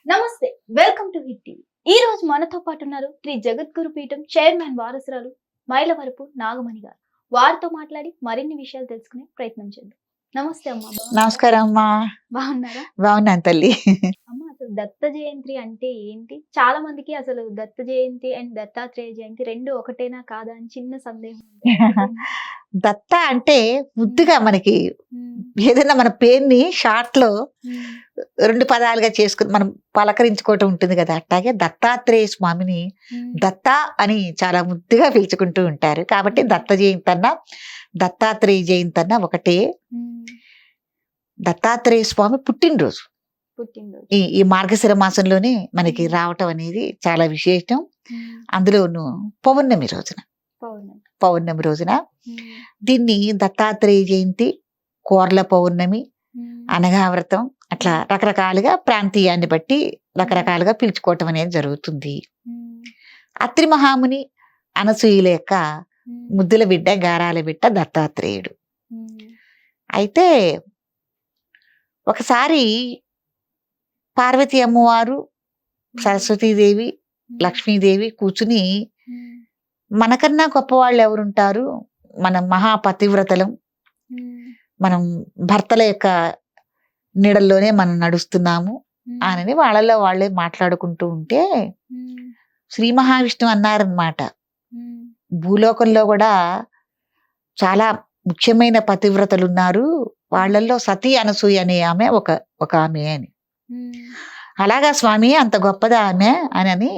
నమస్తే, welcome to hit TV. ఈ రోజు మనతో పాటు ఉన్నారు శ్రీ జగద్గురు పీఠం చైర్మన్ వారసురాలు మైలవరపు నాగమణి గారు. వారితో మాట్లాడి మరిన్ని విషయాలు తెలుసుకునే ప్రయత్నం చేద్దాం. నమస్తే అమ్మా. నమస్కారం అమ్మా. బాగున్నారా? బాగున్నాను తల్లి. అమ్మ, అసలు దత్త జయంతి అంటే ఏంటి? చాలా మందికి అసలు దత్త జయంతి అండ్ దత్తాత్రేయ జయంతి రెండు ఒకటేనా కాదా అని చిన్న సందేహం ఉంది. దత్త అంటే ముద్దుగా మనకి ఏదైనా మన పేరుని షార్ట్ లో రెండు పదాలుగా చేసుకుని మనం పలకరించుకోవటం ఉంటుంది కదా, అట్లాగే దత్తాత్రేయ స్వామిని దత్త అని చాలా ముద్దుగా పిలుచుకుంటూ ఉంటారు. కాబట్టి దత్త జయంతి అన్నా దత్తాత్రేయ జయంతి అన్నా ఒకటే. దత్తాత్రేయ స్వామి పుట్టినరోజు ఈ మార్గశిర మాసంలోనే మనకి రావటం అనేది చాలా విశేషం. అందులోను పౌర్ణమి రోజున దీన్ని దత్తాత్రేయ జయంతి, కోర్ల పౌర్ణమి, అనఘావ్రతం అట్లా రకరకాలుగా ప్రాంతీయాన్ని బట్టి రకరకాలుగా పిలుచుకోవటం అనేది జరుగుతుంది. అత్రి మహాముని అనసూయుల యొక్క ముద్దుల బిడ్డ, గారాల బిడ్డ దత్తాత్రేయుడు. అయితే ఒకసారి పార్వతీ అమ్మవారు, సరస్వతీదేవి, లక్ష్మీదేవి కూర్చుని మనకన్నా గొప్పవాళ్ళు ఎవరుంటారు, మనం మహాపతివ్రతలం, మనం భర్తల యొక్క నీడల్లోనే మనం నడుస్తున్నాము అని వాళ్ళలో వాళ్ళే మాట్లాడుకుంటూ ఉంటే శ్రీ మహావిష్ణువు అన్నారనమాట, భూలోకంలో కూడా చాలా ముఖ్యమైన పతివ్రతలు ఉన్నారు, వాళ్ళల్లో సతీ అనసూయ అనే ఆమె ఒక ఆమె అని. అలాగా స్వామి, అంత గొప్పదా ఆమె అని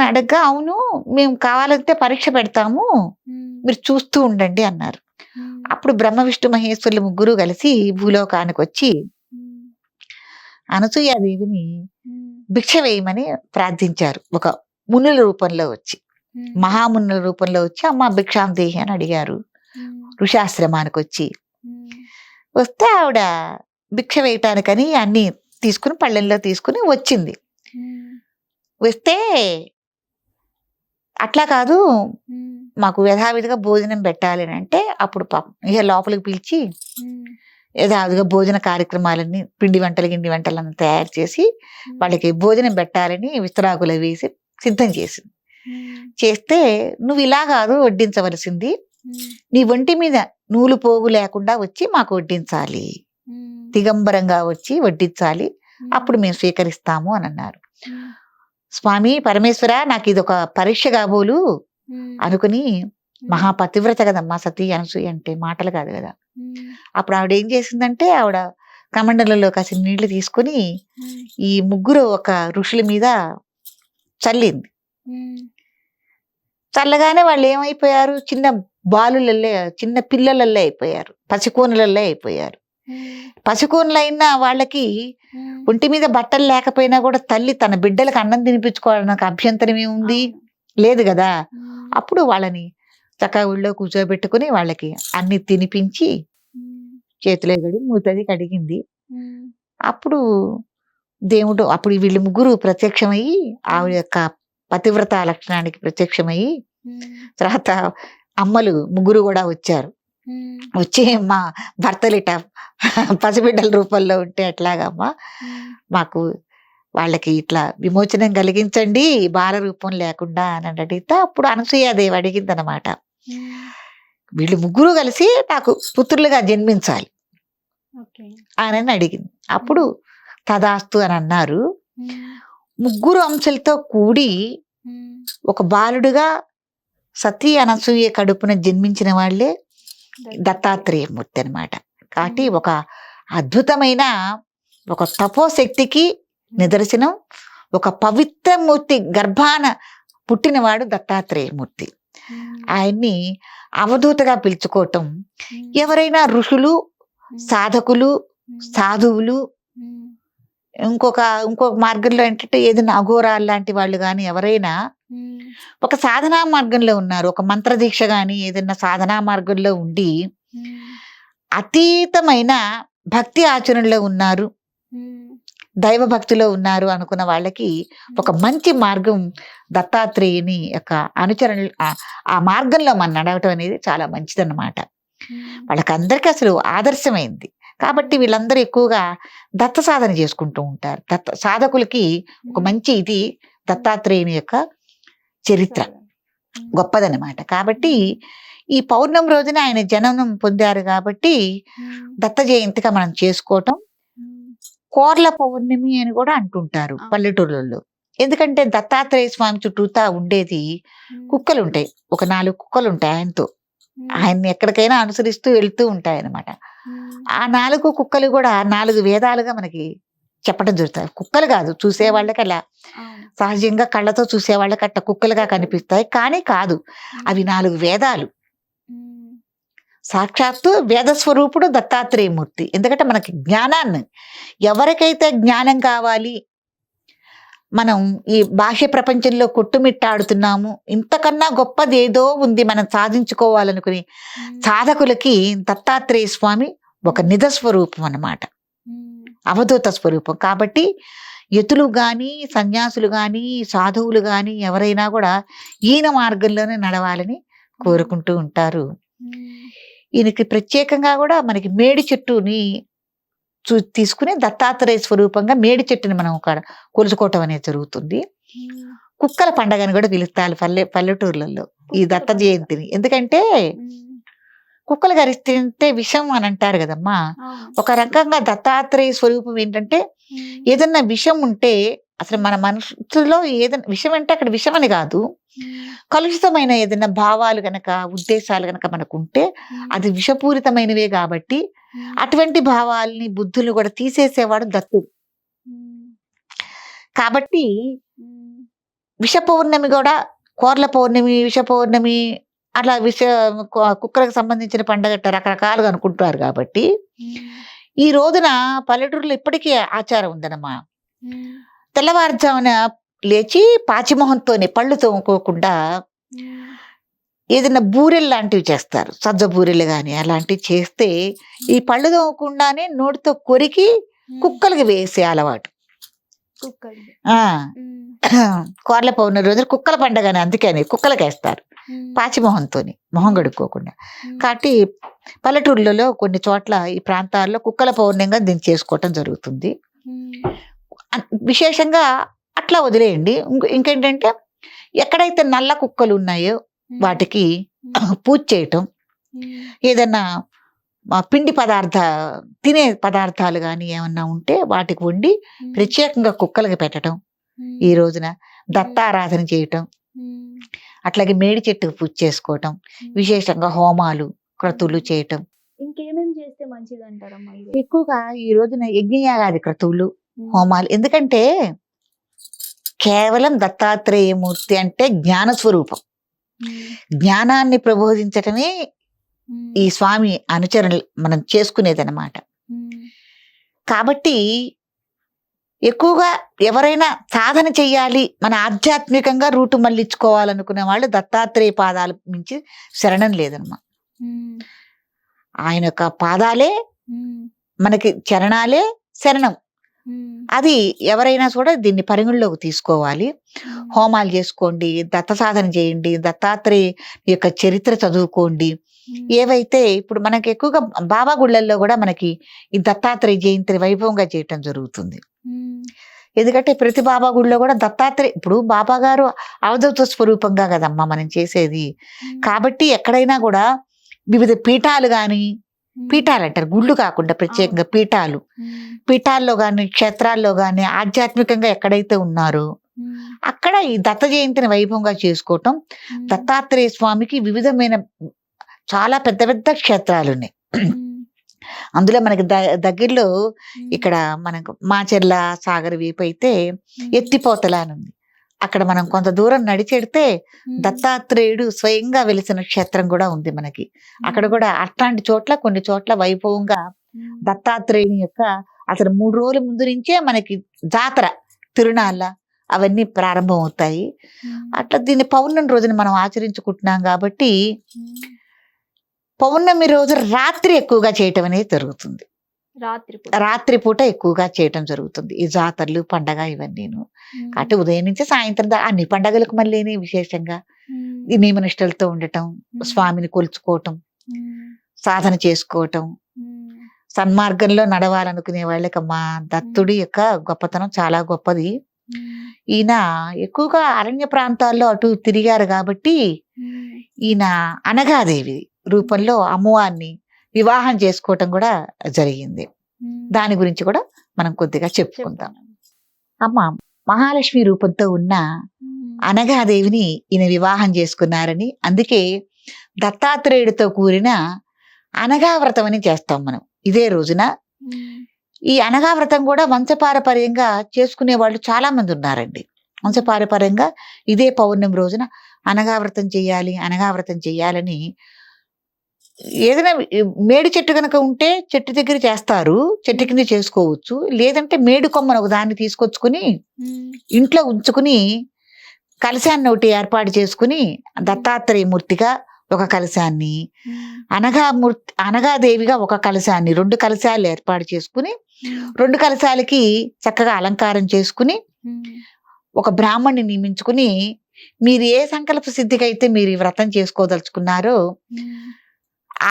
అడగ్గా, అవును మేము కావాలంటే పరీక్ష పెడతాము, మీరు చూస్తూ ఉండండి అన్నారు. అప్పుడు బ్రహ్మ విష్ణు మహేశ్వరులు ముగ్గురు కలిసి భూలోకానికి వచ్చి అనసూయాదేవిని భిక్ష వేయమని ప్రార్థించారు. ఒక మునుల రూపంలో వచ్చి, మహామునుల రూపంలో వచ్చి, అమ్మ భిక్షాందేహి అని అడిగారు. ఋషాశ్రమానికి వస్తే ఆవిడ భిక్ష వేయటానికని అన్ని తీసుకుని పళ్ళెంలో తీసుకుని వచ్చింది. వస్తే అట్లా కాదు, మాకు యథావిధిగా భోజనం పెట్టాలి అని అంటే, అప్పుడు ఇక లోపలికి పిలిచి యథావిధిగా భోజన కార్యక్రమాలన్నీ, పిండి వంటలు గిండి వంటలన్నీ తయారు చేసి వాళ్ళకి భోజనం పెట్టాలని విస్తరాకులు వేసి సిద్ధం చేసింది. చేస్తే, నువ్వు ఇలా కాదు వడ్డించవలసింది, నీ ఒంటి మీద నూలు పోగు లేకుండా వచ్చి మాకు వడ్డించాలి, దిగంబరంగా వచ్చి వడ్డించాలి, అప్పుడు మేము స్వీకరిస్తాము అని అన్నారు. స్వామి పరమేశ్వర, నాకు ఇది ఒక పరీక్ష కాబోలు అనుకుని, మహాపతివ్రత కదమ్మా సతీ అనసూయ అంటే, మాటలు కాదు కదా. అప్పుడు ఆవిడ ఏం చేసిందంటే, ఆవిడ కమండలలో కాసిన నీళ్లు తీసుకొని ఈ ముగ్గురు ఒక ఋషుల మీద చల్లింది. చల్లగానే వాళ్ళు ఏమైపోయారు, చిన్న బాలులల్లే, చిన్న పిల్లలల్లే అయిపోయారు, పసికోనులల్లే అయిపోయారు. పసికోనులైనా వాళ్ళకి ఒంటి మీద బట్టలు లేకపోయినా కూడా తల్లి తన బిడ్డలకు అన్నం తినిపించుకోవడానికి అభ్యంతరం ఏముంది, లేదు కదా. అప్పుడు వాళ్ళని చక్కగా ఊళ్ళో కూర్చోబెట్టుకుని వాళ్ళకి అన్ని తినిపించి చేతిలో గడి మూతది కడిగింది. అప్పుడు దేవుడు, అప్పుడు వీళ్ళు ముగ్గురు ప్రత్యక్షమయ్యి ఆవిడ యొక్క పతివ్రత లక్షణానికి ప్రత్యక్షమయ్యి, తర్వాత అమ్మలు ముగ్గురు కూడా వచ్చారు. వచ్చి, మా భర్తలిట పసిబిడ్డల రూపంలో ఉంటే ఎట్లాగమ్మా, మాకు వాళ్ళకి ఇట్లా విమోచనం కలిగించండి బాల రూపం లేకుండా అని అడిగితే, అప్పుడు అనసూయాదేవి అడిగిందనమాట, వీళ్ళు ముగ్గురు కలిసి నాకు పుత్రులుగా జన్మించాలి అని అడిగింది. అప్పుడు తదాస్తు అని అన్నారు. ముగ్గురు అంశాలతో కూడి ఒక బాలుడుగా సతీ అనసూయ కడుపున జన్మించిన వాళ్ళే దత్తాత్రేయమూర్తి అనమాట. కాబట్టి ఒక అద్భుతమైన ఒక తపోశక్తికి నిదర్శనం, ఒక పవిత్రమూర్తి గర్భాన పుట్టినవాడు దత్తాత్రేయమూర్తి. ఆయన్ని అవధూతగా పిలుచుకోవటం, ఎవరైనా ఋషులు, సాధకులు, సాధువులు, ఇంకొక మార్గంలో ఏంటంటే ఏదైనా అఘోరాలు లాంటి వాళ్ళు కానీ ఎవరైనా ఒక సాధనా మార్గంలో ఉన్నారు, ఒక మంత్రదీక్ష కానీ ఏదైనా సాధనా మార్గంలో ఉండి అతీతమైన భక్తి ఆచరణలో ఉన్నారు, దైవ భక్తిలో ఉన్నారు అనుకున్న వాళ్ళకి ఒక మంచి మార్గం దత్తాత్రేయుని యొక్క అనుచరణ, ఆ మార్గంలో మనం నడవటం అనేది చాలా మంచిదన్నమాట. వాళ్ళకందరికీ అసలు ఆదర్శమైంది. కాబట్టి వీళ్ళందరూ ఎక్కువగా దత్త సాధన చేసుకుంటూ ఉంటారు. సాధకులకి ఒక మంచి ఇది దత్తాత్రేయుని యొక్క చరిత్ర గొప్పదనమాట. కాబట్టి ఈ పౌర్ణమి రోజున ఆయన జననం పొందారు కాబట్టి దత్త జయంతిగా మనం చేసుకోవటం. కోర్ల పౌర్ణమి అని కూడా అంటుంటారు పల్లెటూళ్ళలో. ఎందుకంటే దత్తాత్రేయ స్వామి చుట్టూతా ఉండేది కుక్కలు ఉంటాయి, ఒక 4 కుక్కలు ఉంటాయి ఆయనతో. ఆయన్ని ఎక్కడికైనా అనుసరిస్తూ వెళ్తూ ఉంటాయి అన్నమాట. ఆ 4 కుక్కలు కూడా 4 వేదాలుగా మనకి చెప్పడం జరుగుతాయి. కుక్కలు కాదు, చూసే వాళ్ళకి అలా సహజంగా కళ్ళతో చూసే వాళ్ళకి అట్లా కుక్కలుగా కనిపిస్తాయి, కానీ కాదు, అవి 4 వేదాలు. సాక్షాత్తు వేద స్వరూపుడు దత్తాత్రేయమూర్తి. ఎందుకంటే మనకి జ్ఞానాన్ని, ఎవరికైతే జ్ఞానం కావాలి, మనం ఈ బాహ్య ప్రపంచంలో కొట్టుమిట్టాడుతున్నాము, ఇంతకన్నా గొప్పది ఏదో ఉంది మనం సాధించుకోవాలనుకుని సాధకులకి దత్తాత్రేయ స్వామి ఒక నిజ స్వరూపం అన్నమాట, అవధూత స్వరూపం. కాబట్టి యతులు గాని, సన్యాసులు గాని, సాధువులు గాని ఎవరైనా కూడా ఈయన మార్గంలోనే నడవాలని కోరుకుంటూ ఉంటారు. ఈయనకి ప్రత్యేకంగా కూడా మనకి మేడి చెట్టుని తీసుకుని దత్తాత్రేయ స్వరూపంగా మేడి చెట్టుని మనం కొలుచుకోవటం అనేది జరుగుతుంది. కుక్కల పండగని కూడా పిలుస్తారు పల్లెటూర్లలో ఈ దత్త జయంతిని. ఎందుకంటే కుక్కలు గరిస్తుంటే విషం అని అంటారు కదమ్మా. ఒక రకంగా దత్తాత్రేయ స్వరూపం ఏంటంటే, ఏదన్నా విషం ఉంటే అసలు మన మనసులో ఏదైనా విషం అంటే అక్కడ విషం అని కాదు, కలుషితమైన ఏదైనా భావాలు గనక, ఉద్దేశాలు గనక మనకు ఉంటే అది విషపూరితమైనవే. కాబట్టి అటువంటి భావాల్ని, బుద్ధులు కూడా తీసేసేవాడు దత్తుడు. కాబట్టి విష పౌర్ణమి కూడా, కోర్ల పౌర్ణమి, విష పౌర్ణమి, అట్లా కుక్కలకు సంబంధించిన పండగ రకరకాలుగా అనుకుంటారు. కాబట్టి ఈ రోజున పల్లెటూరులో ఇప్పటికీ ఆచారం ఉందన్నమా. తెల్లవారుజామున లేచి పాచిమొహంతోనే, పళ్ళు తోముకోకుండా ఏదైనా బూరెలు లాంటివి చేస్తారు, సజ్జ బూరెలు కానీ అలాంటివి చేస్తే ఈ పళ్ళు తోమకుండానే నోటితో కొరికి కుక్కలకి వేసే అలవాటు. కోర్ల పౌర్ణమి రోజు కుక్కల పండగ అని అందుకని కుక్కలకి వేస్తారు పాచిమొహంతోని, మొహం కడుక్కోకుండా. కాబట్టి పల్లెటూర్లలో కొన్ని చోట్ల ఈ ప్రాంతాల్లో కుక్కల పౌర్ణమిగా దీన్ని చేసుకోవటం జరుగుతుంది. విశేషంగా అట్లా వదిలేయండి. ఇంకేంటంటే, ఎక్కడైతే నల్ల కుక్కలు ఉన్నాయో వాటికి పూజ చేయటం, ఏదన్నా పిండి తినే పదార్థాలు కానీ ఏమన్నా ఉంటే వాటికి వండి ప్రత్యేకంగా కుక్కలకి పెట్టడం, ఈ రోజున దత్తారాధన చేయటం, అట్లాగే మేడి చెట్టుకు పూజ చేసుకోవటం, విశేషంగా హోమాలు, క్రతువులు చేయటం. ఇంకేమేమి చేస్తే మంచిది అంటారమ్మా? ఎక్కువగా ఈ రోజున యజ్ఞయాగాది క్రతువులు, హోమాలు. ఎందుకంటే కేవలం దత్తాత్రేయమూర్తి అంటే జ్ఞాన స్వరూపం, జ్ఞానాన్ని ప్రబోధించటమే ఈ స్వామి అనుచరణ మనం చేసుకునేదన్నమాట. కాబట్టి ఎక్కువగా ఎవరైనా సాధన చెయ్యాలి, మన ఆధ్యాత్మికంగా రూటు మళ్ళించుకోవాలనుకునే వాళ్ళు దత్తాత్రేయ పాదాల నుంచి శరణం లేదన్నమా. ఆయన యొక్క పాదాలే మనకి, చరణాలే శరణం. అది ఎవరైనా కూడా దీన్ని పరిగణలోకి తీసుకోవాలి. హోమాలు చేసుకోండి, దత్త సాధన చేయండి, దత్తాత్రేయ యొక్క చరిత్ర చదువుకోండి. ఏవైతే ఇప్పుడు మనకి ఎక్కువగా బాబా గుళ్ళల్లో కూడా మనకి ఈ దత్తాత్రేయ జయంతి వైభవంగా చేయటం జరుగుతుంది. ఎందుకంటే ప్రతి బాబా గుడిలో కూడా దత్తాత్రేయ, ఇప్పుడు బాబా గారు అవధూత స్వరూపంగా కదమ్మా మనం చేసేది. కాబట్టి ఎక్కడైనా కూడా వివిధ పీఠాలు కానీ, పీఠాలు అంటారు గుళ్ళు కాకుండా ప్రత్యేకంగా పీఠాల్లో కానీ, క్షేత్రాల్లో కానీ ఆధ్యాత్మికంగా ఎక్కడైతే ఉన్నారో అక్కడ ఈ దత్త జయంతిని వైభవంగా చేసుకోవటం. దత్తాత్రేయ స్వామికి వివిధమైన చాలా పెద్ద పెద్ద క్షేత్రాలు ఉన్నాయి. అందులో మనకి దగ్గరలో ఇక్కడ మనకు మాచెర్ల సాగర్ వీపు అయితే ఎత్తిపోతల అని ఉంది. అక్కడ మనం కొంత దూరం నడిచెడితే దత్తాత్రేయుడు స్వయంగా వెలిసిన క్షేత్రం కూడా ఉంది మనకి. అక్కడ కూడా అట్లాంటి చోట్ల కొన్ని చోట్ల వైభవంగా దత్తాత్రేయుని యొక్క అసలు 3 రోజుల ముందు నుంచే మనకి జాతర, తిరునాళ్ళ అవన్నీ ప్రారంభం అవుతాయి. అట్లా దీన్ని పౌర్ణమి రోజున మనం ఆచరించుకుంటున్నాం కాబట్టి పౌర్ణమి రోజు రాత్రి ఎక్కువగా చేయటం అనేది జరుగుతుంది. రాత్రి పూట ఎక్కువగా చేయటం జరుగుతుంది ఈ జాతరలు, పండగ ఇవన్నీను. కాబట్టి ఉదయం నుంచి సాయంత్రం అన్ని పండగలకు మళ్ళీ విశేషంగా ఈ నియమనిష్టలతో ఉండటం, స్వామిని కొలుచుకోవటం, సాధన చేసుకోవటం, సన్మార్గంలో నడవాలనుకునే వాళ్ళకమ్మా దత్తుడి యొక్క గొప్పతనం చాలా గొప్పది. ఈయన ఎక్కువగా అరణ్య ప్రాంతాల్లో అటు తిరిగారు కాబట్టి ఈయన అనగాదేవి రూపంలో అమ్మవారిని వివాహం చేసుకోవటం కూడా జరిగింది. దాని గురించి కూడా మనం కొద్దిగా చెప్పుకుందాం. అమ్మ మహాలక్ష్మి రూపంతో ఉన్న అనగాదేవిని ఈయన వివాహం చేసుకున్నారని, అందుకే దత్తాత్రేయుడితో కూడిన అనగావ్రతం అని చేస్తాం మనం ఇదే రోజున. ఈ అనగావ్రతం కూడా వంశపారపర్యంగా చేసుకునే వాళ్ళు చాలా మంది ఉన్నారండి. వంశపారపర్యంగా ఇదే పౌర్ణమి రోజున అనగావ్రతం చేయాలని ఏదైనా మేడి చెట్టు కనుక ఉంటే చెట్టు దగ్గర చేస్తారు, చెట్టు కింద చేసుకోవచ్చు. లేదంటే మేడు కొమ్మను ఒక దాన్ని తీసుకొచ్చుకుని ఇంట్లో ఉంచుకుని కలశాన్ని ఒకటి ఏర్పాటు చేసుకుని దత్తాత్రేయ మూర్తిగా ఒక కలశాన్ని, అనగాదేవిగా ఒక కలశాన్ని, 2 కలశాలు ఏర్పాటు చేసుకుని 2 కలశాలకి చక్కగా అలంకారం చేసుకుని ఒక బ్రాహ్మణ్ణి నియమించుకుని మీరు ఏ సంకల్ప సిద్ధికి అయితే మీరు ఈ వ్రతం చేసుకోదలుచుకున్నారో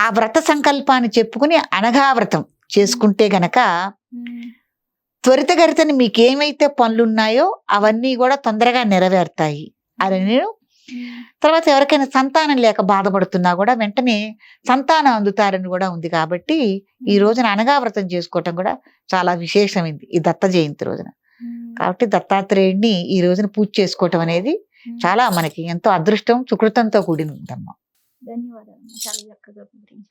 ఆ వ్రత సంకల్పాన్ని చెప్పుకుని అనగావ్రతం చేసుకుంటే గనక త్వరితగతిని మీకు ఏమైతే పనులున్నాయో అవన్నీ కూడా తొందరగా నెరవేరుతాయి అని నేను. తర్వాత ఎవరికైనా సంతానం లేక బాధపడుతున్నా కూడా వెంటనే సంతానం అందుతారని కూడా ఉంది. కాబట్టి ఈ రోజున అనగావ్రతం చేసుకోవటం కూడా చాలా విశేషమైంది ఈ దత్త జయంతి రోజున. కాబట్టి దత్తాత్రేయుడిని ఈ రోజున పూజ చేసుకోవటం అనేది చాలా మనకి ఎంతో అదృష్టం, సుకృతంతో కూడిన ఉందమ్మా. ధన్యవాదాలు. చాలా చక్కగా వివరించారు.